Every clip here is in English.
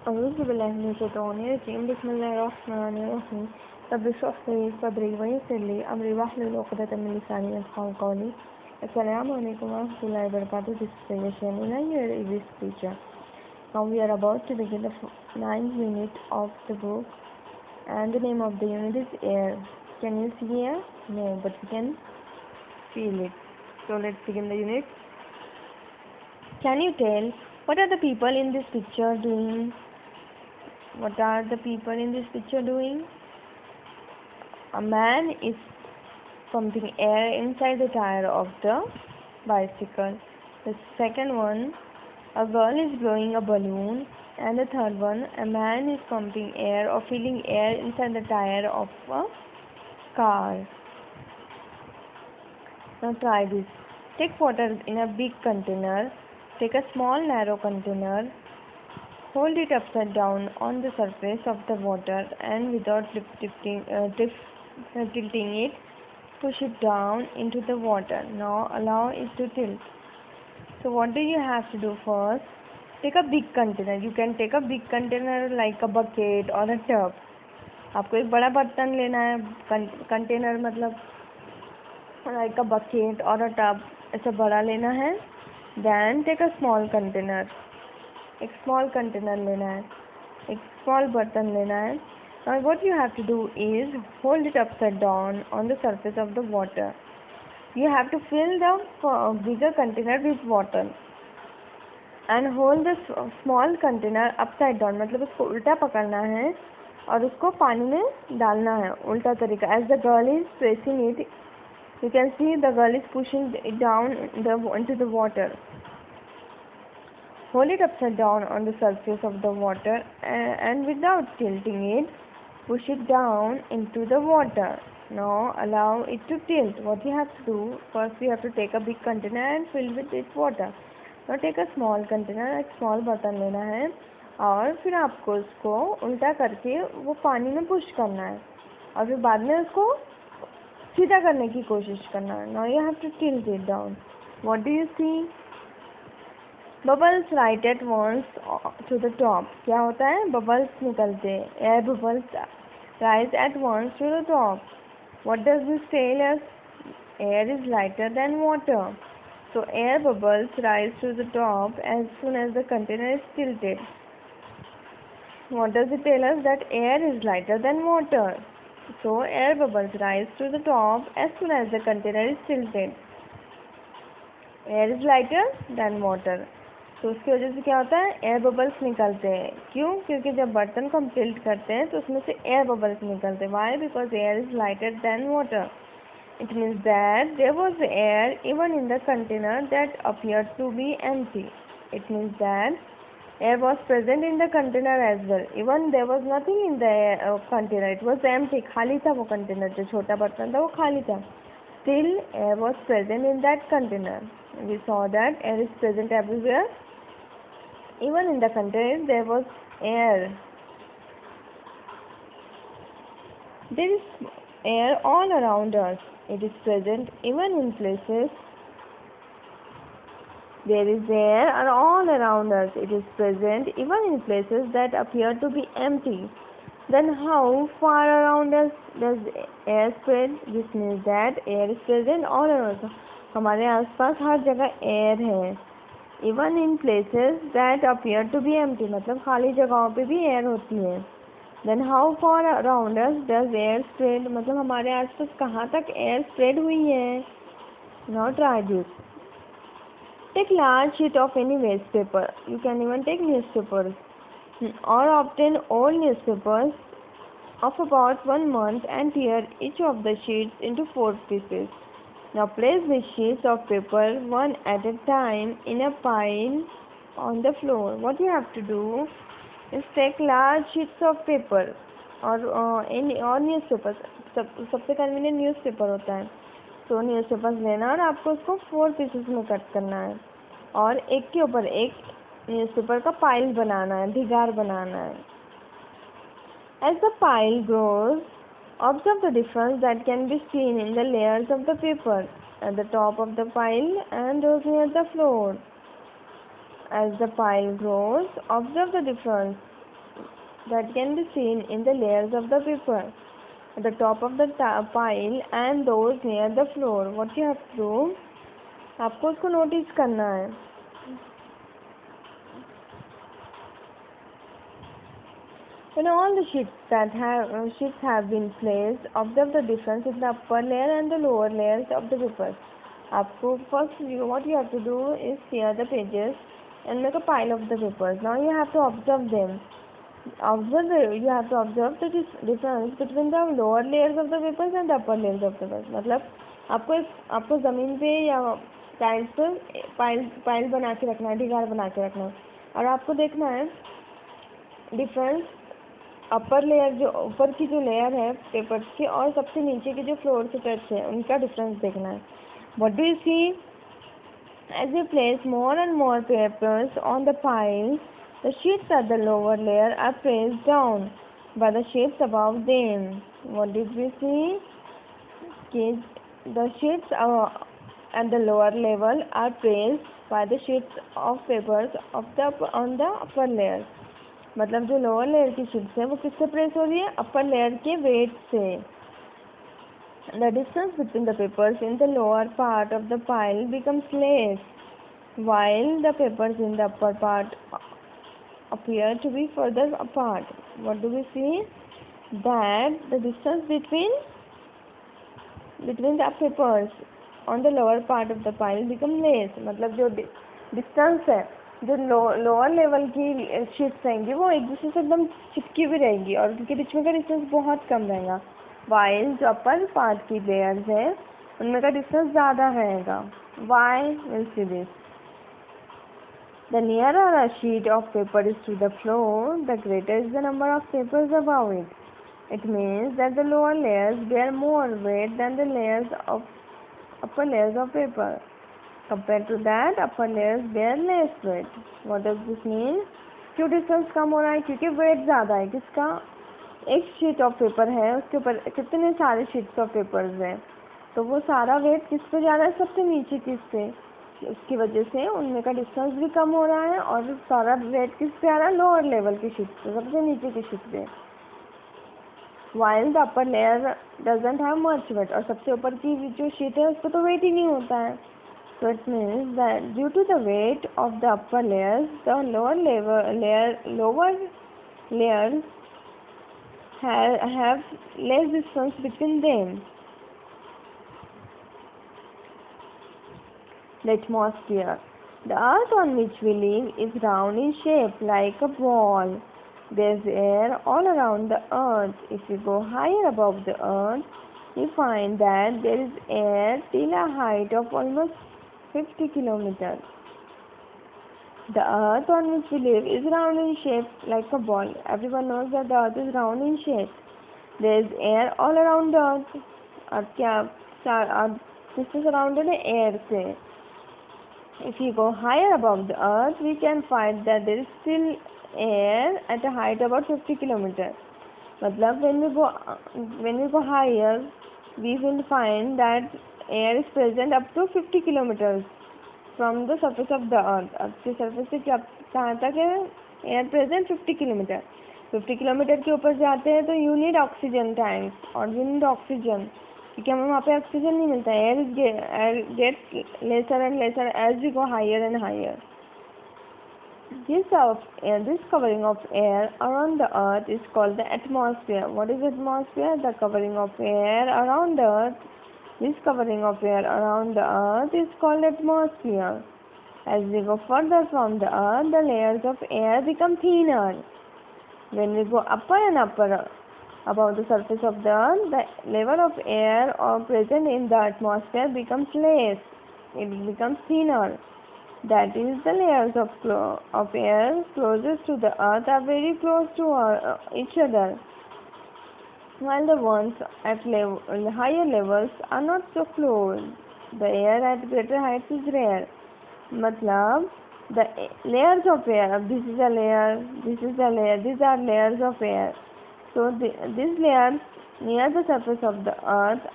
أعوذ بالله من الشيطان الرجيم. Bismillahirrahmanirrahim. رب اشرح لي صدري ويسر لي أمري واحلل عقدة من لساني يفقهوا قولي. Assalamu alaikum warahmatullahi wabarakatuh. This is Sayyidah Shamina, your English teacher. Now we are about to begin the 9th unit of the book, and the name of the unit is air. Can you see air? No, but you can feel it. So let's begin the unit. Can you tell what are the people in this picture doing? What are the people in this picture doing? A man is pumping air inside the tire of the bicycle. The second one, a girl is blowing a balloon. And the third one, a man is pumping air or filling air inside the tire of a car. Now try this. Take water in a big container. Take a small narrow container. Hold it upside down on the surface of the water and without tilting it, push it down into the water. Now allow it to tilt. So what do you have to do first? Take a big container. You can take a big container like a bucket or a tub. आपको एक बड़ा बर्तन लेना है. Container मतलब like a bucket or a tub, ऐसा बड़ा लेना है. Then take a small container. एक स्मॉल कंटेनर लेना है, एक स्मॉल बर्तन लेना है. Now what you have to do is hold it upside down on the surface of the water. You have to fill the bigger container with water and hold the small container upside down. मतलब उसको उल्टा पकड़ना है और उसको पानी में डालना है, उल्टा तरीका. As the girl is pressing it, you can see the girl is pushing it down into the water. Hold it upside down on the surface of the water and without tilting it, push it down into the water. Now allow it to tilt. What you have to do, first you have to take a big container and fill with it water. Now take a small container, एक small बर्तन लेना है और फिर आपको उसको उल्टा करके वो पानी में पुश करना है और फिर बाद में उसको सीधा करने की कोशिश करना है. Now you have to tilt it down. What do you see? Bubbles rise at once to the top. क्या होता है? Bubbles निकलते हैं. Air bubbles rise at once to the top. What does this tell us? Air is lighter than water. So air bubbles rise to the top as soon as the container is tilted. What does it tell us? That air is lighter than water. So air bubbles rise to the top as soon as the container is tilted. Air is lighter than water. तो उसकी वजह से क्या होता है? Air bubbles निकलते हैं. क्यों? क्योंकि जब बर्तन को हम टिल्ट करते हैं तो उसमें से एयर बबल्स निकलते हैं. Why? Because air is lighter than water. It means that there was air even in the container that appeared to be empty. It means that air was present in the container as well. Even there was nothing in the container. It was empty. खाली था वो container. जो छोटा बर्तन था वो खाली था. Still air was present in that container. We saw that air is present everywhere. Even in the container there was air. There is air all around us. It is present even in places. There is air all around us. It is present even in places that appear to be empty. Then how far around us does air spread? This means that air is present all around us. हमारे आसपास हर जगह air है. Even in places that appear to be empty. मतलब खाली जगहों पे भी air होती है. Then how far around us does air spread. मतलब हमारे आसपास कहाँ तक एयर स्प्रेड हुई है. Now try this. Take large sheet of any waste paper. You can even take newspapers और obtain old newspapers of about 1 month and tear each of the sheets into 4 pieces. Now place the sheets of paper one at a time in a pile on the floor. What you have to do is take large sheets of paper or newspapers. सबसे convenient newspaper होता है. तो newspapers लेना और आपको उसको 4 pieces में cut करना है और एक के ऊपर एक न्यूज़पेपर का पाइल बनाना है, ढिगार बनाना है. As the pile grows, observe the difference that can be seen in the layers of the paper at the top of the pile and those near the floor. As the pile grows, observe the difference that can be seen in the layers of the paper at the top of the pile and those near the floor. What you have to do, आपको उसको notice करना है. When all the sheets have been placed, observe the difference in the upper layer and the lower layers of the paper. आपको first what you have to do is clear the pages and make a pile of the papers. Now you have to observe them. You have to observe the difference between the lower layers of the papers and the upper layers of the papers. मतलब आपको ज़मीन पे या tiles पर pile बना के रखना है, दीवार बना के रखना है, और आपको देखना है डिफरेंस अपर लेयर, जो ऊपर की जो लेयर है पेपर्स की, और सबसे नीचे की जो फ्लोर से टच है, उनका डिफरेंस देखना है. What do you see? As you place more and more papers on the pile, the sheets at the lower layer are pressed down by the sheets above them. What did we see? The sheets at the lower level are pressed by the sheets of papers on the upper layer. मतलब जो lower layer की sheets है वो किससे press हो रही है? Upper layer के वेट से. The distance between the papers in the lower part of the pile becomes less, while the papers in the upper part appear to be further apart. What do we see? That the distance between the papers on the lower part of the pile become less. मतलब जो distance है, जो lower level की sheets रहेंगी वो एक दूसरे से एकदम चिपकी भी रहेगी और उनके बीच में का डिस्टेंस बहुत कम रहेगा. वाइल जो अपर पार्ट की लेयर्स है उनमें का डिस्टेंस ज़्यादा रहेगा. Why? Will see this. The nearer a sheet of paper is to the floor, the greater is the number of papers above it. It means that the lower layers bear more weight than the upper layers of paper. Compared to that, upper layers bear less weight. What does this mean? क्यों distance कम हो रहा है? क्योंकि wait ज़्यादा है. किसका? एक sheet of paper है, उसके ऊपर कितने सारे शीट्स ऑफ पेपर्स हैं, तो वो सारा वेट किस पे जा रहा है? सबसे नीचे किस पे. उसकी वजह से उनमें का डिस्टेंस भी कम हो रहा है और सारा वेट किस पे आ रहा है? लोअर लेवल की शीट पे, सबसे नीचे की शीट पे. While the upper layer doesn't have much weight, और सबसे ऊपर की जो शीट है उस पर तो वेट ही नहीं होता है. So it means that due to the weight of the upper layers, the lower layers have less distance between them. The atmosphere. The earth on which we live is round in shape like a ball. There is air all around the earth. If we go higher above the earth, we find that there is air till a height of almost 50 kilometers. The earth on which we live is round in shape like a ball. Everyone knows that the earth is round in shape. There is air all around the earth. Earth this is surrounded by air से. If we go higher above the earth, we can find that there is still air at a height about 50 kilometers. मतलब when we go higher, we will find that air is present up to 50 kilometers from the surface of the earth. अर्थ के surface से कहाँ तक है air present? 50 kilometre. 50 kilometre के ऊपर जाते हैं तो यू नीड ऑक्सीजन टैंक्स, और यू नीड ऑक्सीजन क्योंकि हमें वहाँ पे ऑक्सीजन नहीं मिलता है. Air gets lesser and lesser as we go higher and higher. This covering of air around the earth is called the atmosphere. What is atmosphere? The covering of air around the earth. This covering of air around the earth is called atmosphere. As we go further from the earth, the layers of air become thinner. When we go upper and upper above the surface of the earth, the level of air present in the atmosphere becomes less. It becomes thinner. That is, the layers of air closest to the earth are very close to each other, while the ones at higher levels are not so close. The air at greater heights is rare. मतलब the layers of air, this is a layer, this is a layer, these are layers of air. So these layers near the surface of the earth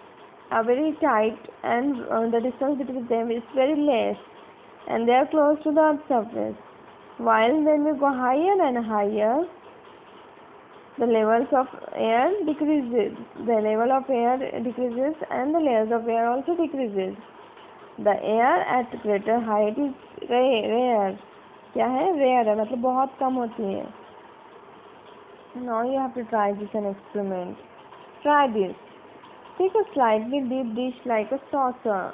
are very tight, and the distance between them is very less, and they are close to the earth's surface. While when we go higher and higher, the levels of air decreases. The level of air decreases and the layers of air also decreases. The air at greater height is rare. क्या है? Rare है, मतलब बहुत कम होती है. Now you have to try this an experiment. Try this. Take a slightly deep dish like a saucer.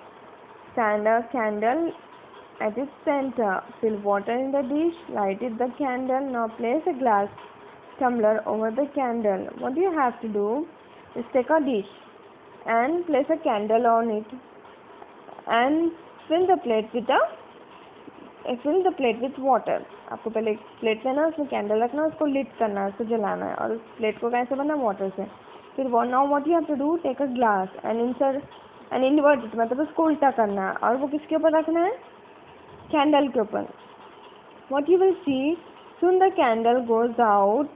Stand a candle at its center. Fill water in the dish. Light the candle. Now place a glass tumbler over the candle. What you have to do is take a dish and place a candle on it and fill the plate with water. आपको पहले plate लेना, उसमें candle रखना, उसको lit करना है, उसको जलाना है और उस प्लेट को कैसे भरना? वाटर से. फिर now what you have to do, take a glass and invert it, मतलब उसको उल्टा करना है और वो किसके ऊपर रखना है? कैंडल के ऊपर. What you will see, soon the candle goes out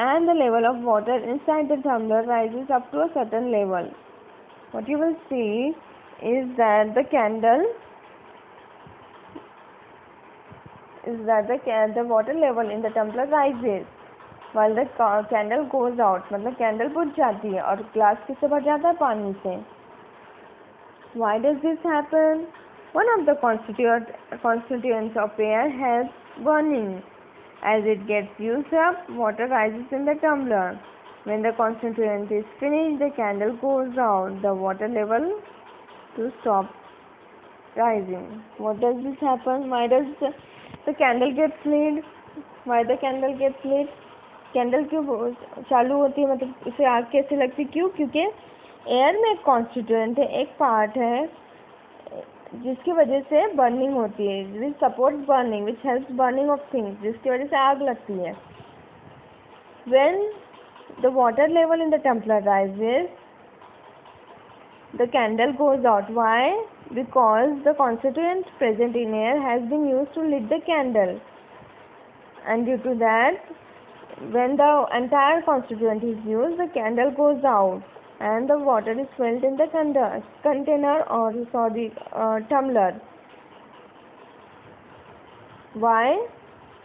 and the level of water inside the tumbler rises up to a certain level. What you will see is that the water level in the tumbler rises while the candle goes out. मतलब candle बुझ जाती है और glass किससे भर जाता है? पानी से. Why does this happen? One of the constituents of air helps burning. As it gets used up, water rises in the tumbler. When the constituent is finished, the candle goes out. The water level to stop rising. What does this happen? Why does the candle gets lit? Why the candle gets lit? Candle क्यों चालू होती है, मतलब उसे आग कैसे लगती? क्यों? क्योंकि एयर में एक कॉन्स्टिट्यूएंट है, एक पार्ट है जिसकी वजह से बर्निंग होती है, which support burning, which helps burning of things, जिसकी वजह से आग लगती है. When the water level in the tumbler rises, the candle goes out. Why? Because the constituent present in air has been used to lit the candle, and due to that, when the entire constituent is used, the candle goes out and the water is filled in the container or tumbler. Why?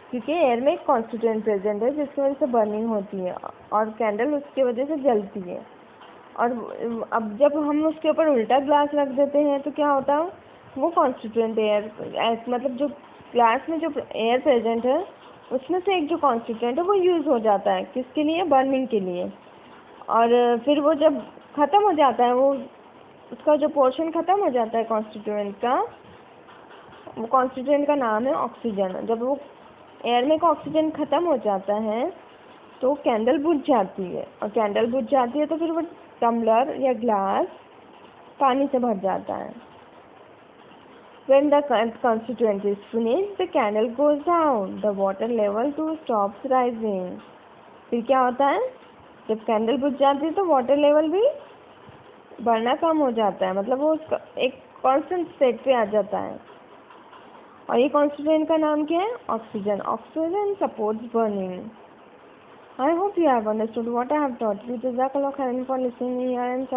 क्योंकि air में एक constituent present है जिसकी वजह से burning होती है और कैंडल उसकी वजह से जलती है. और अब जब हम उसके ऊपर उल्टा ग्लास रख देते हैं तो क्या होता है? वो कॉन्स्टिट्यूएंट एयर, मतलब जो ग्लास में जो एयर प्रेजेंट है उसमें से एक जो कॉन्स्टिट्यूएंट है वो यूज़ हो जाता है. किसके लिए? बर्निंग के लिए. और फिर वो जब ख़त्म हो जाता है, वो उसका जो पोर्शन ख़त्म हो जाता है कॉन्स्टिट्यूएंट का, वो कॉन्स्टिट्यूएंट का नाम है ऑक्सीजन. जब वो एयर में का ऑक्सीजन ख़त्म हो जाता है तो कैंडल बुझ जाती है, और कैंडल बुझ जाती है तो फिर वो टम्बलर या ग्लास पानी से भर जाता है. When the constituent is finished, the candle goes out. The water level too stops rising. फिर क्या होता है? जब कैंडल बुझ जाती है तो वाटर लेवल भी बढ़ना कम हो जाता है, मतलब वो एक कांस्टेंट स्टेट पे आ जाता है. और ये कॉन्स्टिट्यूएंट का नाम क्या है? Oxygen. Oxygen supports burning. I hope you have understood what I have taught you. Jazakallah khairan for listening here and